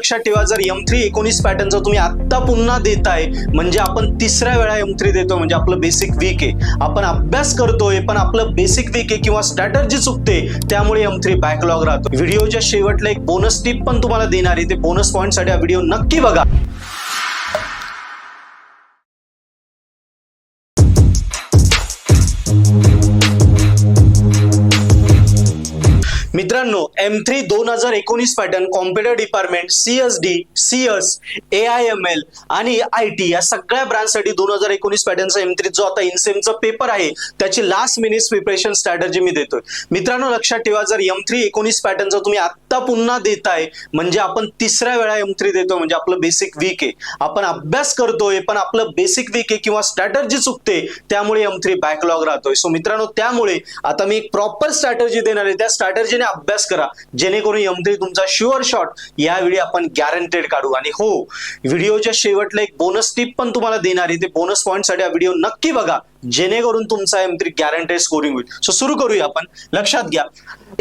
लक्षात ठेवा, जर M3 19 पॅटर्नचा तुम्ही आत्ता पुन्हा देताय म्हणजे आपण तिसऱ्या वेळा M3 देतो, म्हणजे आपलं बेसिक वीक आहे. आपण अभ्यास करतोय पण आपलं बेसिक वीक आहे किंवा स्ट्रॅटर्जी चुकते, त्यामुळे M3 बॅकलॉग राहतो. व्हिडिओच्या शेवटला एक बोनस टिप पण तुम्हाला देणार आहे, ते बोनस पॉइंट साठी हा व्हिडिओ नक्की बघा. मित्रांनो, M3 2019 pattern computer department, CSD, CS, AIML आणि IT या सगळ्या ब्रांचसाठी 2019 पॅटर्नचा M3 जो आता इनसेमचा पेपर आहे त्याची लास्ट मिनिट प्रिपरेशन स्ट्रॅटर्जी मी देतोय. मित्रांनो, लक्षात ठेवा, जर M3 19 पॅटर्नचा तुम्ही आत्ता पुन्हा देताय म्हणजे आपण तिसऱ्या वेळा M3 देतो, म्हणजे आपलं बेसिक वीक आहे. आपण अभ्यास करतोय पण आपलं बेसिक वीक आहे किंवा स्ट्रॅटर्जी चुकते, त्यामुळे M3 बॅकलॉग राहतोय. सो मित्रांनो, त्यामुळे आता मी एक प्रॉपर स्ट्रॅटर्जी देणार आहे, त्या स्ट्रॅटर्जीने अभ्यास करा जेणेकरून M3 तुमचा शुअर शॉट यावेळी आपण गॅरंटेड काढू. आणि हो, व्हिडिओच्या शेवटला एक बोनस टिप पण तुम्हाला देणार आहे, ते बोनस पॉइंट साठी हा व्हिडिओ नक्की बघा जेणेकरून तुमचा M3 गॅरंटेड स्कोरिंग होईल. सो सुरू करूया आपण. लक्षात घ्या,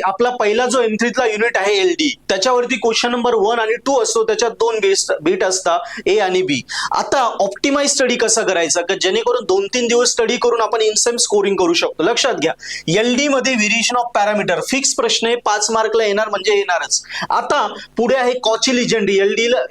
आपला पहिला जो M3 ला युनिट आहे LD, त्याच्यावरती क्वेश्चन नंबर 1 आणि 2 असतो, त्याच्यात दोन बीट असतात A आणि B. आता ऑप्टिमाइज स्टडी कसा करायचा की जेणेकरून 2-3 दिवस स्टडी करून आपण इनसेम स्कोरिंग करू शकतो. लक्षात घ्या, LD मध्ये व्हेरिएशन ऑफ पॅरामीटर फिक्स प्रश्न आहे, 5 मार्कला येणार म्हणजे येणारच. आता पुढे आहे कॉची लिजेंड्री, LD ला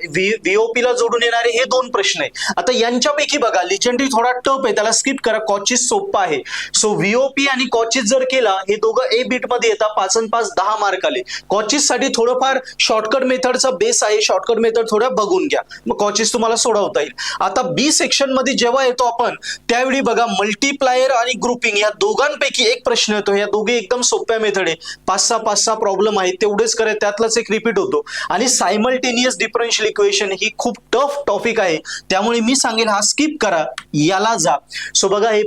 VOP ला जोडून येणारे हे 2 प्रश्न आहे. आता यांच्यापैकी बघा, लिजेंड्री थोडा टफ आहे, त्याला स्किप करा. कॉचीस सोपा आहे. सो VOP आणि कॉचीस जर केला, हे दोघं A बीट मध्ये येतात, 5 आणि 5 10 मार्क आले. कॉचीस साठी थोडंफार शॉर्टकट मेथडचा बेस आहे, शॉर्टकट मेथड थोड्या बघून घ्या, मग कॉचीस तुम्हाला सोडवता येईल. आता B सेक्शन मध्ये जेव्हा येतो आपण त्यावेळी बघा, मल्टीप्लायर आणि ग्रुपिंग या दोघांपैकी एक प्रश्न येतो. या दोघे एकदम सोप्या मेथड आहे, 5-6 प्रॉब्लेम आहेत, तेवढेच करा, त्यातलाच एक रिपीट होतो. आणि सायमल्टेनियस डिफरन्शियल इक्वेशन ही खूप टफ टॉपिक आहे, त्यामुळे मी सांगेन हा स्किप करा, याला जा. सो बघा, हे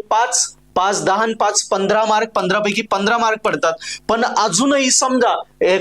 5 10 आणि 5 15 मार्क, 15 पैकी 15 मार्क पडतात. पण अजूनही समजा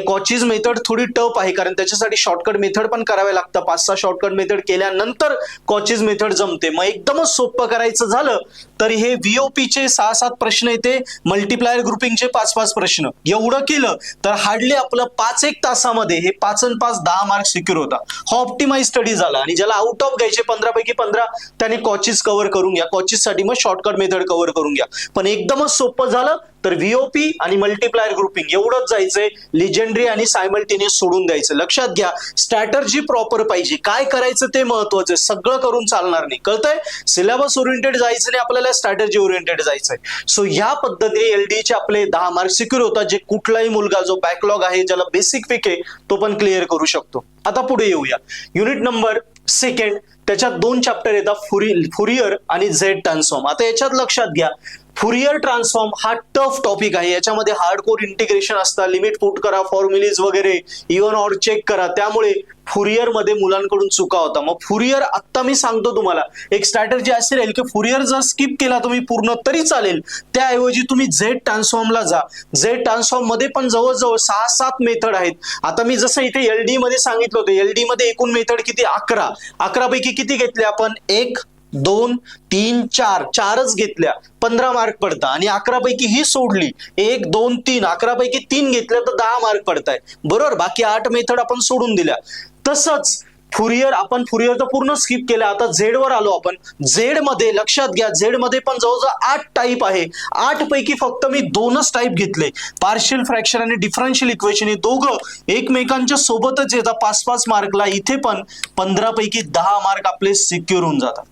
कॉचीज मेथड थोडी टफ आहे, कारण त्याच्यासाठी शॉर्टकट मेथड पण करावे लागतं. 5-6 शॉर्टकट मेथड केल्यानंतर कॉचीज मेथड जमते. मग एकदमच सोपं करायचं झालं तर हे VOP चे 6-7 प्रश्न येते, मल्टीप्लायर ग्रुपिंगचे 5-5 प्रश्न. एवढं केलं तर हार्डली आपलं 5-1 तासामध्ये हे 5 आणि 5 10 मार्क सिक्युअर होता. हा ऑप्टिमाइज स्टडी झाला. आणि ज्याला आउट ऑफ घ्यायचे 15 पैकी 15 त्याने कॉचीज कव्हर करून घ्या, कॉचीज साठी मग शॉर्टकट मेथड कव्हर करून घ्या. पण एकदमच सोपं झालं तर VOP आणि मल्टीप्लायर ग्रुपिंग एवढंच जायचंय, लिजेंड्री आणि सायमल्टेनियस सोडून द्यायचं. लक्षात घ्या, स्ट्रॅटर्जी प्रॉपर पाहिजे, काय करायचं ते महत्वाचं, सगळं करून चालणार नाही. कळतंय? सिलेबस ओरिएंटेड जायचं नाही, आपल्याला स्ट्रॅटर्जी ओरिएंटेड जायचंय. सो या पद्धतीने LD चे आपले 10 मार्क सिक्युअर होतात, जे कुठलाही मुलगा जो बॅकलॉग आहे, ज्याला बेसिक वीक आहे, तो पण क्लिअर करू शकतो. आता पुढे येऊया, युनिट नंबर 2, त्याच्यात 2 चॅप्टर येतात, फुरियर आणि झेड ट्रान्सफॉर्म. आता याच्यात लक्षात घ्या, फुरियर ट्रान्सफॉर्म हा टफ टॉपिक आहे. याच्यामध्ये हार्डकोर इंटिग्रेशन असतं, लिमिट पुट करा, फॉर्म्युलीज वगैरे, इव्हन ऑर चेक करा, त्यामुळे फुरियर मध्ये मुलांकडून चुका होता. मग फुरियर आत्ता मी सांगतो तुम्हाला, एक स्ट्रॅटर्जी अशी राहील की फुरियर जर स्किप केला तुम्ही पूर्ण तरी चालेल, त्याऐवजी तुम्ही झेड ट्रान्सफॉर्मला जा. झेड ट्रान्सफॉर्म मध्ये पण जवळजवळ 6-7 मेथड आहेत. आता मी जसं इथे LD मध्ये सांगितलं होतं, LD मध्ये एकूण मेथड किती? 11 पैकी किती घेतले आपण? 1 2 3 4 4च घेतल्या, 15 मार्क पडतात. आणि 11 पैकी ही सोडली, 1 2 3, 11 पैकी 3 घेतल्या तर 10 मार्क पडताय, बरोबर. बाकी 8 मेथड आपण सोडून दिल्या. तसंच फुरियर तर पूर्ण स्किप केला. आता झेड वर आलो आपण. झेड मध्ये लक्षात घ्या, झेड मध्ये पण जवळजवळ 8 टाईप आहे. 8 पैकी फक्त मी 2च टाईप घेतले, पार्शियल फ्रॅक्शन आणि डिफरन्शियल इक्वेशन. हे दोघं एकमेकांच्या सोबतच येतात 5-5 मार्कला. इथे पण 15 पैकी 10 मार्क आपले सिक्युअर होऊन जातात.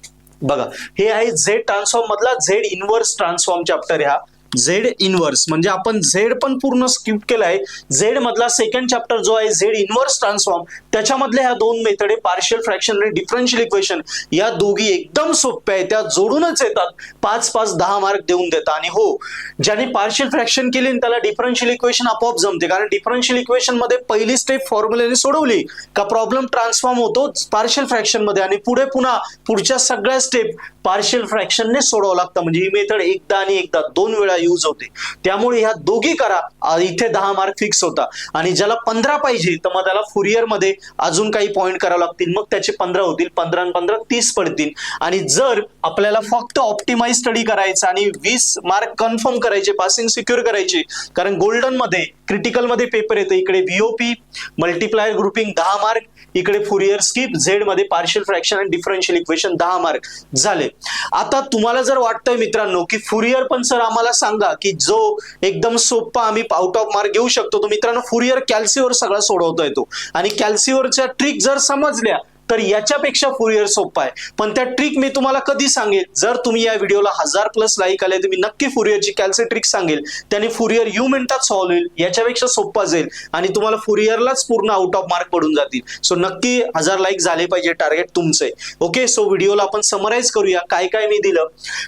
बघा, हे आहे झेड ट्रान्सफॉर्म मधला झेड इनव्हर्स ट्रान्सफॉर्म चॅप्टर. हा झेड इनव्हर्स म्हणजे आपण झेड पण पूर्ण स्किप केलाय. झेड मधला 2nd चॅप्टर जो आहे झेड इनव्हर्स ट्रान्सफॉर्म, त्याच्यामधल्या ह्या 2 मेथड आहे, पार्शियल फ्रॅक्शन आणि डिफरन्शियल इक्वेशन. या दोघी एकदम सोप्या आहेत, त्या जोडूनच येतात, 5-5 10 मार्क देऊन देतात. आणि हो, ज्याने पार्शियल फ्रॅक्शन केली त्याला डिफरन्शियल इक्वेशन आपोआप जमते, कारण डिफरन्शियल इक्वेशन मध्ये पहिली स्टेप फॉर्म्युलाने सोडवली का प्रॉब्लेम ट्रान्सफॉर्म होतो पार्शियल फ्रॅक्शन मध्ये, आणि पुढे पुन्हा पुढच्या सगळ्या स्टेप पार्शियल फ्रॅक्शनने सोडवावं लागतं. म्हणजे ही मेथड एकदा आणि एकदा 2 वेळा यूज होते. त्यामुळे ह्या दोघी करा, इथे 10 मार्क फिक्स होता. आणि ज्याला 15 पाहिजे तर मग त्याला फुरियर मध्ये अजून काही पॉईंट करावे लागतील, मग त्याचे 15 होतील. 15 आणि 15 30 पडतील. आणि जर आपल्याला फक्त ऑप्टिमाइज स्टडी करायचा आणि 20 मार्क कन्फर्म करायचे, पासिंग सिक्युअर करायचे, कारण गोल्डन मध्ये क्रिटिकल मध्ये पेपर येते, इकडे व्हीओपी मल्टिप्लायर ग्रुपिंग 10 मार्क, इकडे फुरियर स्किप, झेड मध्ये पार्शियल फ्रॅक्शन आणि डिफरन्शियल इक्वेशन 10 मार्क झाले. आता तुम्हाला जर वाटतंय मित्रांनो की फुरियर पण सर आम्हाला सांगा की जो एकदम सोपा आम्ही आउट ऑफ मार्क घेऊ शकतो, तो मित्रांनो फुरियर कॅल्सीवर सगळा सोडवता येतो. आणि कॅल्सीवरच्या ट्रिक जर समजल्या तर याच्यापेक्षा फुरियर सोपा आहे. पण त्या ट्रिक मी तुम्हाला कधी सांगेल, जर तुम्ही या व्हिडिओला 1000+ लाईक आले तर मी नक्की फुरियरची कॅल्सी ट्रिक सांगेल. त्याने फुरियर मिनिटात सॉल्व्ह होईल, याच्यापेक्षा सोपा जाईल आणि तुम्हाला फुरियरलाच पूर्ण आउट ऑफ मार्क पडून जातील. सो नक्की 1000 लाईक झाले पाहिजे, टार्गेट तुमचं आहे. ओके, सो व्हिडिओला आपण समराईज करूया काय काय मी दिलं.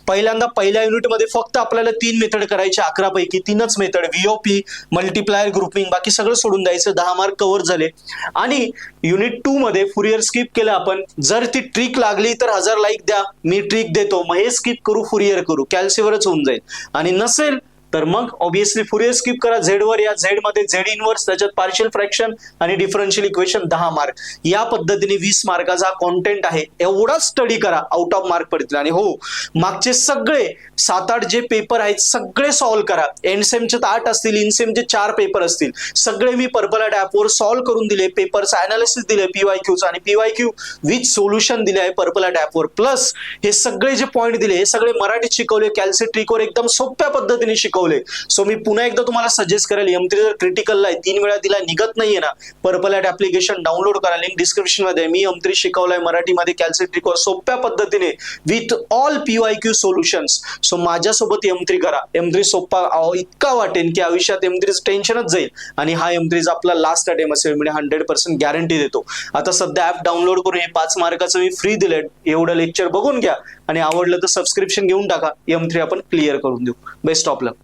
पहिल्यांदा पहिल्या युनिटमध्ये फक्त आपल्याला 3 मेथड करायचे, 11 पैकी 3च मेथड, व्हीओपी मल्टिप्लायर ग्रुपिंग, बाकी सगळं सोडून द्यायचं. 10 मार्क कव्हर झाले. आणि युनिट 2 मध्ये फुरियर स्किप केलं आपण. जर ती ट्रिक लागली तर 1000 लाईक द्या, मी ट्रिक देतो, मग हे स्किप करू फुरियर करू, कॅल्सीवरच होऊन जाईल. आणि नसेल तर मग ऑब्विसली फुरियर स्किप करा, झेड वर या, झेड मध्ये झेड इनवर्स, त्याच्यात पार्शियल फ्रॅक्शन आणि डिफरन्शियल इक्वेशन 10 मार्क. या पद्धतीने 20 मार्काचा कॉन्टेंट आहे. एवढा स्टडी करा, आउट ऑफ मार्क पडतील. आणि हो, मागचे सगळे 7-8 जे पेपर आहेत सगळे सॉल्व्ह करा. एंडसेमचे 8 असतील, इनसेमचे 4 पेपर असतील, सगळे मी पर्पल ॲपवर सॉल्व्ह करून दिले. पेपरचं अनालिसिस दिले पीवायक्यूचं, आणि पीवायक्यू विथ सोल्युशन दिले आहे पर्पल ॲपवर. प्लस हे सगळे जे पॉईंट दिले हे सगळे मराठीत शिकवले, कॅल्सी ट्रिकवर एकदम सोप्या पद्धतीने शिकवले. सो मी पुन्हा एकदा तुम्हाला सजेस्ट करेल, M3 जर क्रिटिकलला 3 वेळा दिला निघत नाहीये ना, पर्पल ॲप ऍप्लिकेशन डाउनलोड करा, लिंक डिस्क्रिप्शन मध्ये. मी M3 शिकवलाय मराठीमध्ये कॅल्सी ट्रिकवर सोप्या पद्धतीने with all PYQ solutions. So माझ्यासोबत M3 करा. M3 सोपा इतका वाटेल की आयुष्यात M3 टेन्शनच जाईल. आणि हा M3 आपला लास्ट अटेम्प्ट असेल, म्हणजे 100% गॅरंटी देतो. आता सध्या ऍप डाउनलोड करून हे 5 मार्काचं मी फ्री दिलंय. एवढं लेक्चर बघून घ्या आणि आवडलं तर सबस्क्रिप्शन घेऊन टाका. M3 आपण क्लिअर करून देऊ. Best of luck.